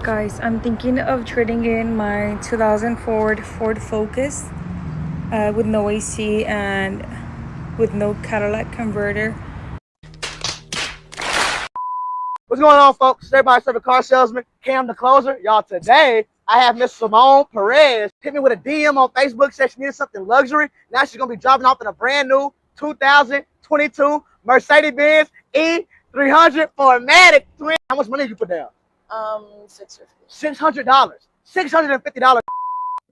Guys, I'm thinking of trading in my 2004 Ford Focus with no AC and with no catalytic converter. What's going on, folks? It's everybody serving car salesman, Cam the closer. Y'all, today I have Miss Simone Perez hit me with a DM on Facebook, said she needed something luxury. Now she's gonna be dropping off in a brand new 2022 Mercedes-Benz E300 for a Matic twin. How much money did you put down? $650. $600. $650.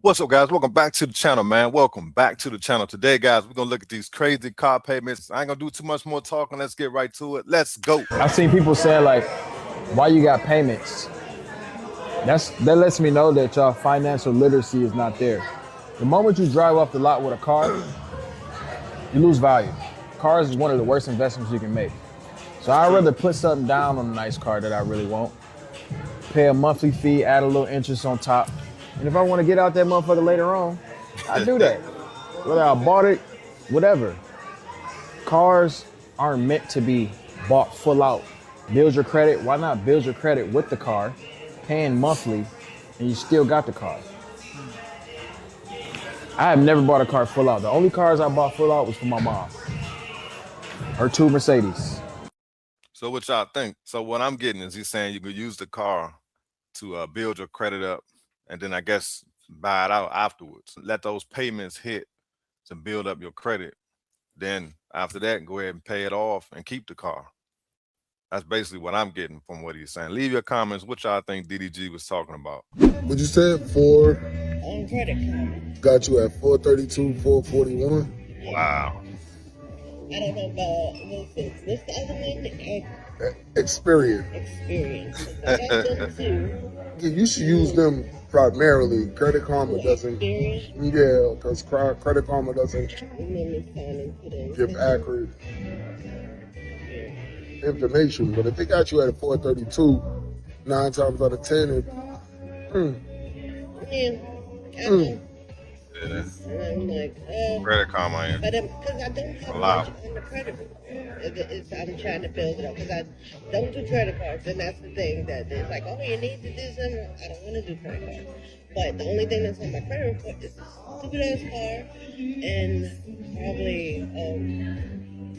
What's up, guys? Welcome back to the channel, man. Welcome back to the channel. Today, guys, we're gonna look at these crazy car payments. I ain't gonna do too much more talking. Let's get right to it. Let's go. I've seen people say, like, why you got payments? That lets me know that y'all financial literacy is not there. The moment you drive off the lot with a car, you lose value. Cars is one of the worst investments you can make. So I'd rather put something down on a nice car that I really want, pay a monthly fee, add a little interest on top. And if I want to get out that motherfucker later on, I do that. Whether I bought it, whatever. Cars aren't meant to be bought full out. Build your credit. Why not build your credit with the car, paying monthly, and you still got the car? I have never bought a car full out. The only cars I bought full out was for my mom. Her 2 Mercedes. So what y'all think? So what I'm getting is he's saying you could use the car to build your credit up, and then I guess buy it out afterwards. Let those payments hit to build up your credit. Then after that, go ahead and pay it off and keep the car. That's basically what I'm getting from what he's saying. Leave your comments. What y'all think DDG was talking about? What you said? Four On credit card. got you at 432, 441. Wow. I don't know about what's the other one? Experience. Experience. I got them too. Yeah, you should use them primarily. Credit Karma doesn't. Experience. Yeah, because Credit Karma doesn't And then it's time to put in. give accurate information. But if they got you at a 432, 9 times out of 10, it. Yeah. I know. Yeah. And I'm like, Credit Karma. but because I don't have much on the credit report. I'm trying to build it up because I don't do credit cards, and that's the thing that it's like, oh, you need to do something. I don't want to do credit cards, but the only thing that's on my credit report is this stupid ass car, and probably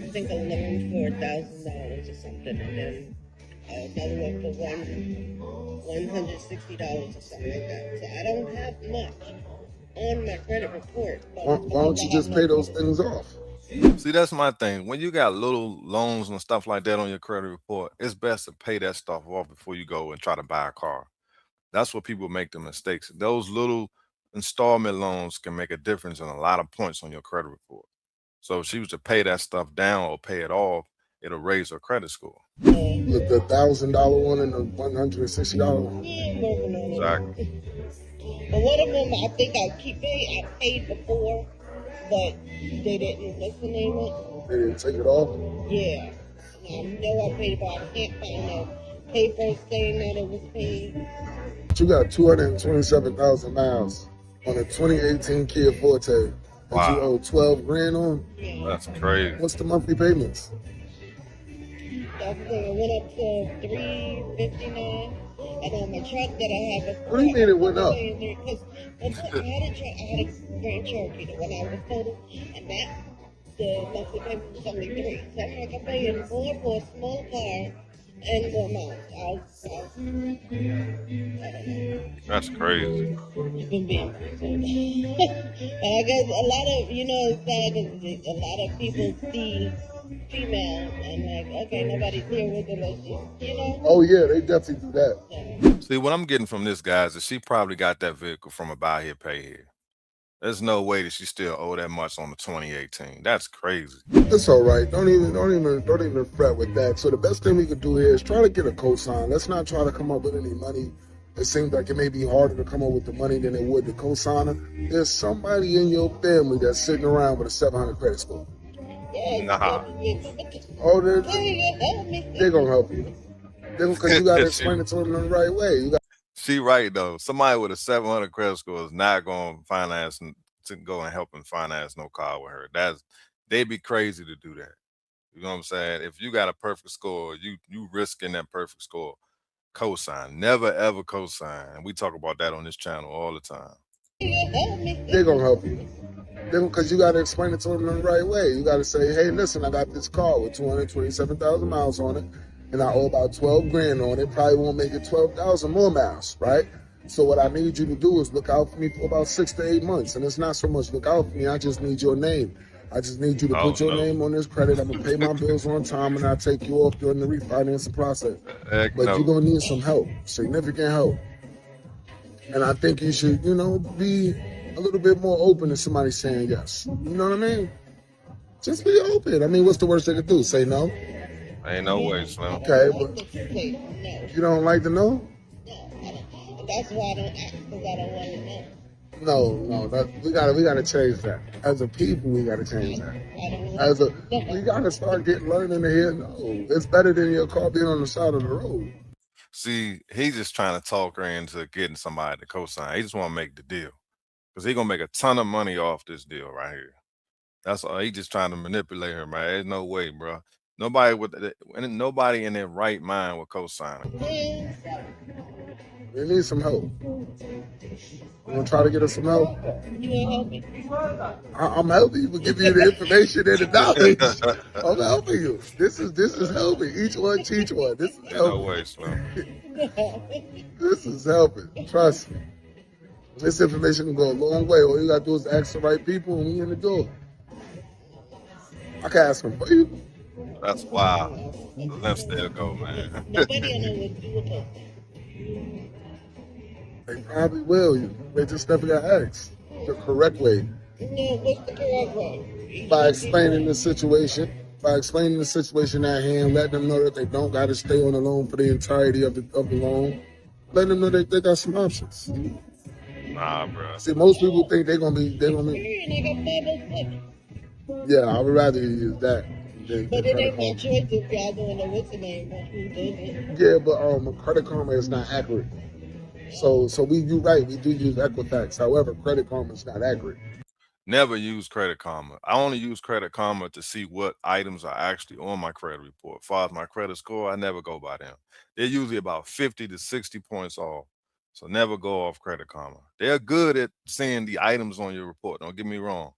I think a loan for $1,000 or something, and then another one for $160 or something like that. So I don't have much on my credit report. Why don't you just pay those things off? See, that's my thing. When you got little loans and stuff like that on your credit report, it's best to pay that stuff off before you go and try to buy a car. That's where people make the mistakes. Those little installment loans can make a difference in a lot of points on your credit report. So if she was to pay that stuff down or pay it off, it'll raise her credit score. The $1,000 one and the $160 one. Yeah, I'm working on it. Exactly. But one of them, I think I paid before, but they didn't. What's the name of it? They didn't take it off. Yeah. I know I paid it, but I can't find no paper saying that it was paid. But you got 227,000 miles on a 2018 Kia Forte that Wow. you owe 12 grand on. Yeah. That's crazy. What's the monthly payments? That's the thing. It went up to $359. And on my truck that I had before. What do you mean it went up? Because I had a Grand Cherokee, the one I was total, and that the monthly payment was only $3. So I'm like, I'm paying more for a small car and more miles. I don't know. That's crazy. It's been being and I guess a lot of, it's sad because a lot of people see females and like, okay, nobody's here with them, Oh yeah, they definitely do that. See, what I'm getting from this, guys, is she probably got that vehicle from a buy here, pay here. There's no way that she still owe that much on the 2018. That's crazy. It's all right. Don't even fret with that. So the best thing we could do here is try to get a cosign. Let's not try to come up with any money. It seems like it may be harder to come up with the money than it would the cosigner. There's somebody in your family that's sitting around with a 700 credit score. Nah. Oh, they're gonna help you. Because you gotta explain it to them in the right way. She right though. Somebody with a 700 credit score is not going to finance to go and help and finance no car with her. They'd be crazy to do that. You know what I'm saying? If you got a perfect score, you risking that perfect score. cosign. Never ever cosign. And we talk about that on this channel all the time. They're gonna help you. Because you got to explain it to them in the right way. You got to say, hey, listen, I got this car with 227,000 miles on it, and I owe about 12 grand on it. Probably won't make it 12,000 more miles, right? So what I need you to do is look out for me for about 6 to 8 months. And it's not so much look out for me. I just need your name. I just need you to put your name on this credit. I'm going to pay my bills on time, and I'll take you off during the refinancing process. But you're going to need some help, significant help. And I think you should, be a little bit more open to somebody saying yes. You know what I mean? Just be open. I mean, what's the worst they could do? Say no? Ain't no way, Slim. Okay, but you don't like to know? No, that's why I don't ask, because I don't want to know. No, we gotta change that. As a people, we gotta change that. We gotta start learning to hear no. It's better than your car being on the side of the road. See, he's just trying to talk her into getting somebody to co-sign. He just want to make the deal. Because he's going to make a ton of money off this deal right here. That's all. He just trying to manipulate her, man. There's no way, bro. Nobody in their right mind will co-sign it. We need some help. You want to try to get us some help? You help me? I'm helping you. We'll give you the information and the knowledge. I'm helping you. This is helping. Each one teach one. This is helping. No way, Slim. This is helping. Trust me. This information can go a long way. All you got to do is ask the right people and we in the door. I can ask them for you. That's wild. Let still go, man. Nobody know what to do with us. They probably will. They just never got asked the correct way. No, what's the correct way? By explaining the situation at hand, letting them know that they don't got to stay on the loan for the entirety of the loan. Letting them know that they got some options. Nah, bro. See, most people think they're gonna be. Yeah, I would rather use that. But it ain't my choice if y'all don't know what's the name, but who does it? Yeah, but Credit Karma is not accurate. So you're right. We do use Equifax. However, Credit Karma is not accurate. Never use Credit Karma. I only use Credit Karma to see what items are actually on my credit report. As far as my credit score, I never go by them. They're usually about 50 to 60 points off. So never go off Credit Karma. They're good at seeing the items on your report. Don't get me wrong.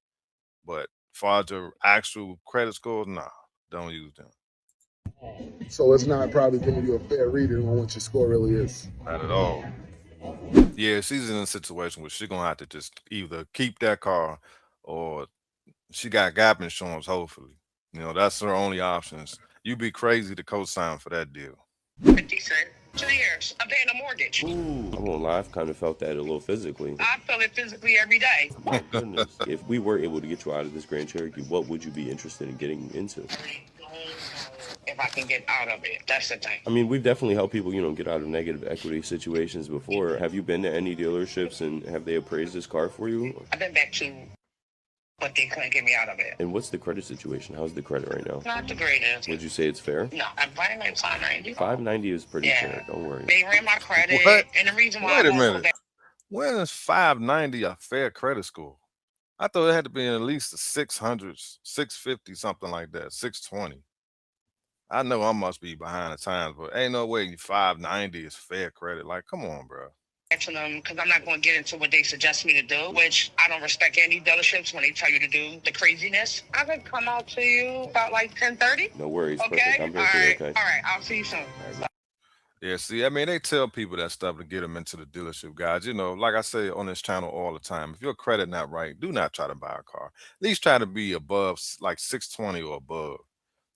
But as far as your actual credit scores, nah, don't use them. So it's not probably giving you a fair reading on what your score really is. Not at all. Yeah, she's in a situation where she's gonna have to just either keep that car or she got gap insurance, hopefully. That's her only options. You'd be crazy to co-sign for that deal. 50 cents. 2 years. I'm paying a mortgage. Ooh, I won't lie, I've kind of felt that a little physically. I feel it physically every day. My goodness. If we were able to get you out of this Grand Cherokee, what would you be interested in getting into? If I can get out of it, that's the thing. I mean, we've definitely helped people, get out of negative equity situations before. Have you been to any dealerships and have they appraised this car for you? I've been back to, but they couldn't get me out of it. And what's the credit situation? How's the credit right now? Not the greatest. Would you say it's fair? No, I'm buying like 590. 590 is pretty fair. Don't worry. They ran my credit, What? and the reason why Wait I a won't go minute. back. When is 590 a fair credit score? I thought it had to be at least a 600, 650, something like that, 620. I know I must be behind the times, but ain't no way 590 is fair credit. Like, come on, bro. To them because I'm not going to get into what they suggest me to do, which I don't respect any dealerships when they tell you to do the craziness. I could come out to you about like 10:30. No worries. Okay. Perfect. I'm here for you, okay? All right. I'll see you soon. Yeah, see, I mean, they tell people that stuff to get them into the dealership, guys. Like I say on this channel all the time, if your credit not right, do not try to buy a car. At least try to be above like 620 or above.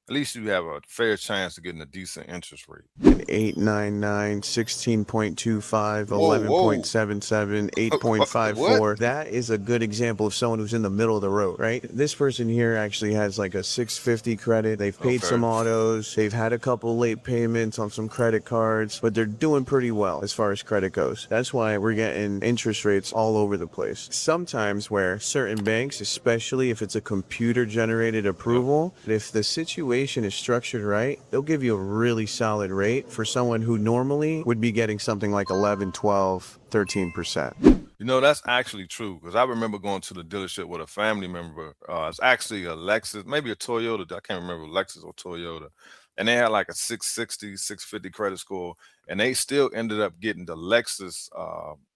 At least you have a fair chance of getting a decent interest rate. 899, 16.25, 11.77, 8.54. That is a good example of someone who's in the middle of the road, right? This person here actually has like a 650 credit. They've paid some autos. They've had a couple late payments on some credit cards, but they're doing pretty well as far as credit goes. That's why we're getting interest rates all over the place. Sometimes where certain banks, especially if it's a computer-generated approval, if the situation is structured right, they'll give you a really solid rate for someone who normally would be getting something like 11, 12, 13%. That's actually true because I remember going to the dealership with a family member. It's actually a Lexus, maybe a Toyota. I can't remember Lexus or Toyota. and they had like a 660, 650 credit score, and they still ended up getting the Lexus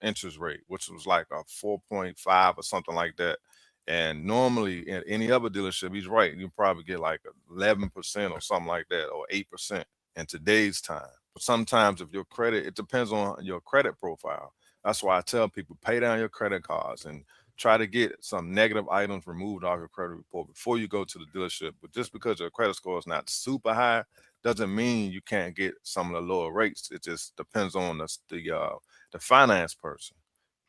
interest rate, which was like a 4.5 or something like that. And normally in any other dealership, he's right, you probably get like 11% or something like that, or 8% in today's time. But sometimes if your credit, it depends on your credit profile. That's why I tell people, pay down your credit cards and try to get some negative items removed off your credit report before you go to the dealership. But just because your credit score is not super high doesn't mean you can't get some of the lower rates. It just depends on the finance person,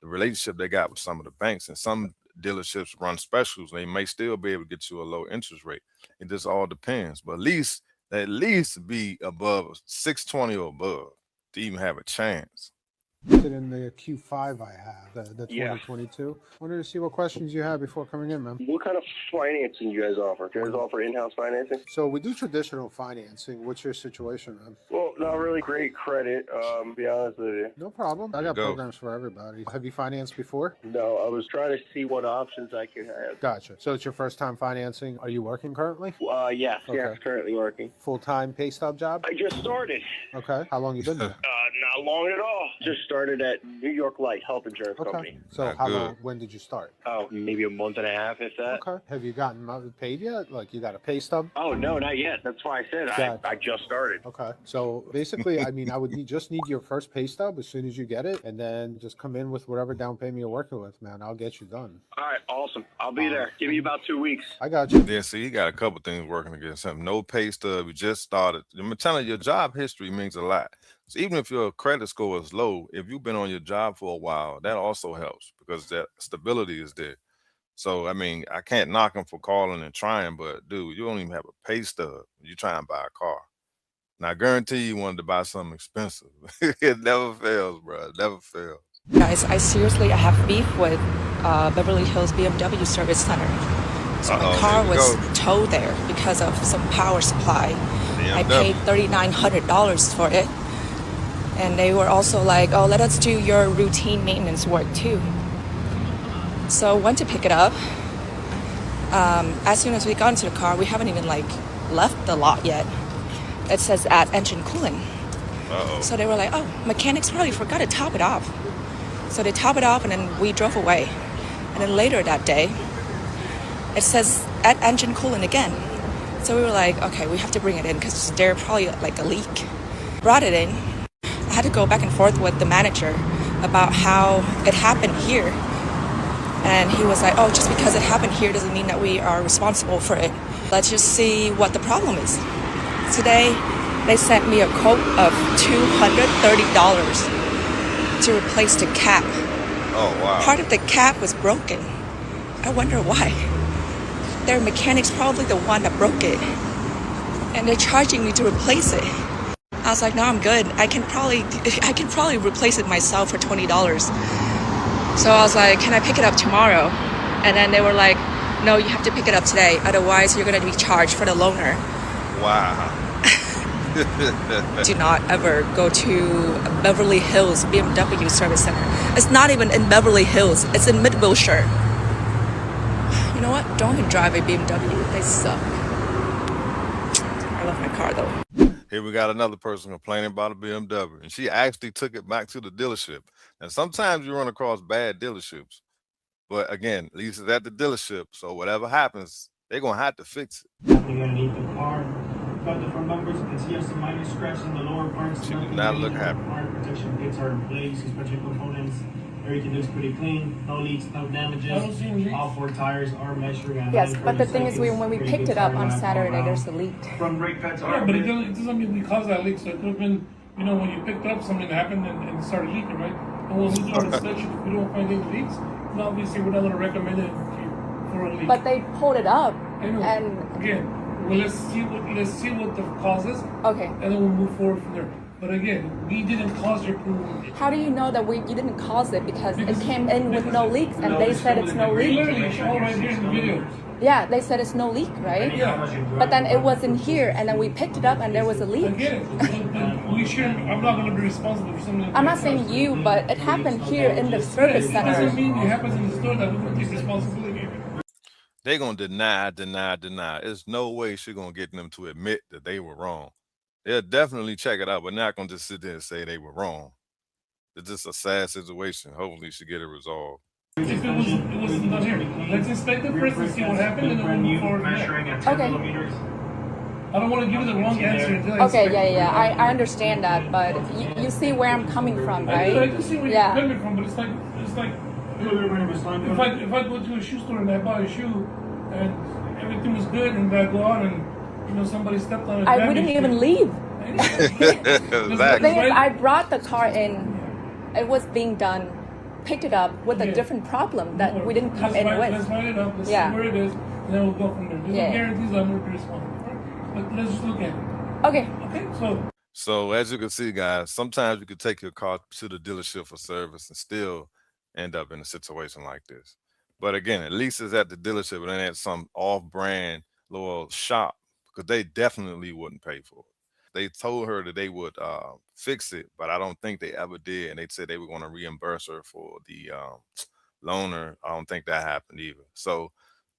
the relationship they got with some of the banks. And some dealerships run specials. They may still be able to get you a low interest rate. It just all depends. But at least be above 620 or above to even have a chance. In the Q5 I have, the 2022. Wanted to see what questions you have before coming in, man. What kind of financing you guys offer? Do you guys offer in-house financing? So we do traditional financing. What's your situation, man? Well, not really great credit, to be honest with you. No problem. I got programs for everybody. Have you financed before? No, I was trying to see what options I could have. Gotcha. So it's your first time financing. Are you working currently? Yes, currently working. Full-time pay stub job? I just started. Okay. How long you been there? Not long at all. Just started at New York Life Health Insurance Company. So how long? When did you start? Oh, maybe a month and a half, if that. Okay. Have you gotten paid yet? Like you got a pay stub? Oh, no, not yet. That's why I said I just started. Okay. So basically, I mean, I would just need your first pay stub as soon as you get it, and then just come in with whatever down payment you're working with, man. I'll get you done. All right, awesome. I'll be there. Give me about 2 weeks. I got you. Yeah, see, you got a couple things working against him. No pay stub. You just started. I'm telling you, your job history means a lot. So even if your credit score is low, if you've been on your job for a while, that also helps because that stability is there. So, I mean, I can't knock him for calling and trying, but dude, you don't even have a pay stub. You try and buy a car. Now, I guarantee you wanted to buy something expensive. It never fails, bro. It never fails. Guys, I have beef with Beverly Hills BMW Service Center. So my car was towed there because of some power supply. I paid $3,900 for it. And they were also like, oh, let us do your routine maintenance work too. So went to pick it up. As soon as we got into the car, we haven't even left the lot yet. It says add engine cooling. So they were like, oh, mechanics probably forgot to top it off. So they top it off and then we drove away. And then later that day, it says add engine cooling again. So we were like, okay, we have to bring it in because there's probably like a leak. Brought it in. I had to go back and forth with the manager about how it happened here. And he was like, oh, just because it happened here doesn't mean that we are responsible for it. Let's just see what the problem is. Today, they sent me a quote of $230 to replace the cap. Oh, wow. Part of the cap was broken. I wonder why. Their mechanic's probably the one that broke it. And they're charging me to replace it. I was like, no, I'm good. I can probably replace it myself for $20. So I was like, can I pick it up tomorrow? And then they were like, no, you have to pick it up today. Otherwise, you're going to be charged for the loaner. Wow. Do not ever go to Beverly Hills BMW Service Center. It's not even in Beverly Hills. It's in Mid-Wilshire. You know what? Don't even drive a BMW. They suck. I love my car, though. Here we got another person complaining about a BMW, and she actually took it back to the dealership. And sometimes you run across bad dealerships, but again, at least it's at the dealership. So whatever happens, they're gonna have to fix it. You're underneath the car. Got the front bumpers. You can see some minor scratches in the lower parts. She did not look happy. Car protection kits are in place. Suspension components. Everything looks pretty clean. No leaks, no damages. All 4 tires are measuring at Yes, but the thing is, when we picked it up on Saturday, there's a leak. Front brake pads are. Yeah, but it doesn't mean we caused that leak. So it could have been, when you picked up something that happened and it started leaking, right? And when we do our inspection, if we don't find any leaks, then obviously we're not going to recommend it for a leak. But they pulled it up. I know. And again, well, let's see what the cause is. Okay. And then we'll move forward from there. But again, we didn't cause your pool. How do you know that you didn't cause it? Because it came in with no leaks, and they said it's no leak. Literally, it's all right here in the video. Yeah, they said it's no leak, right? Yeah. But then it wasn't here, and then we picked it up, and there was a leak. Again, we shouldn't. I'm not going to be responsible for something. I'm not saying you, but it happened here in the service center. It doesn't mean it happens in the store that we don't take responsibility. They're gonna deny. There's no way she's gonna get them to admit that they were wrong. they'll definitely check it out, but not gonna just sit there and say they were wrong. It's just a sad situation. Hopefully she get it resolved. If it wasn't done here, let's inspect it first and see what happened, and then we'll move forward. Okay. I don't want to give you the wrong answer until I Okay, inspect it. I understand that, but you see where I'm coming from, right? I can see where you're coming from, but it's like if I go to a shoe store and I buy a shoe and everything was good, and I go out and somebody stepped on it. I wouldn't even leave. Exactly. The thing is, I brought the car in, it was being done, picked it up with a different problem that we didn't come in with. Let's write it up, let's see where it is, and then we'll go from there. There's no guarantees I'm going to respond. But let's just look at it. Okay. Okay, so as you can see, guys, sometimes you could take your car to the dealership for service and still end up in a situation like this. But again, at least it's at the dealership and then at some off-brand little shop, because they definitely wouldn't pay for it. They told her that they would fix it, but I don't think they ever did. And they said they were going to reimburse her for the loaner. I don't think that happened either. So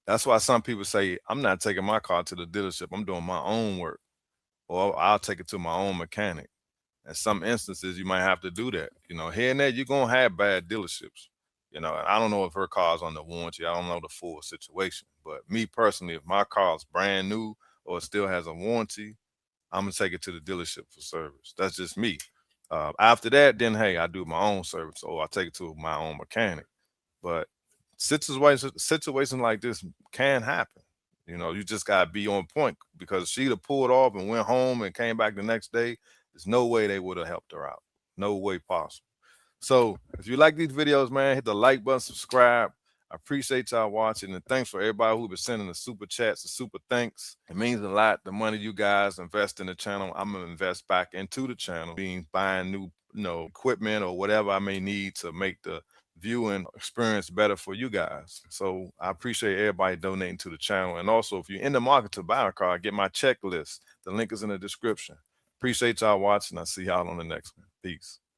that's why some people say, I'm not taking my car to the dealership. I'm doing my own work, or I'll take it to my own mechanic. In some instances, you might have to do that. Here and there, you're going to have bad dealerships. And I don't know if her car's under warranty. I don't know the full situation. But me personally, if my car is brand new or it still has a warranty, I'm going to take it to the dealership for service. That's just me. After that, then, hey, I do my own service, or I take it to my own mechanic. But situations like this can happen. You just got to be on point, because she'd have pulled off and went home and came back the next day. There's no way they would have helped her out. No way possible. So if you like these videos, man, hit the like button, subscribe. I appreciate y'all watching, and thanks for everybody who's been sending the super chats, the super thanks. It means a lot. The money you guys invest in the channel, I'm gonna invest back into the channel, buying new, equipment or whatever I may need to make the viewing experience better for you guys. So I appreciate everybody donating to the channel. And also, if you're in the market to buy a car, get my checklist. The link is in the description. Appreciate y'all watching. I'll see y'all on the next one. Peace.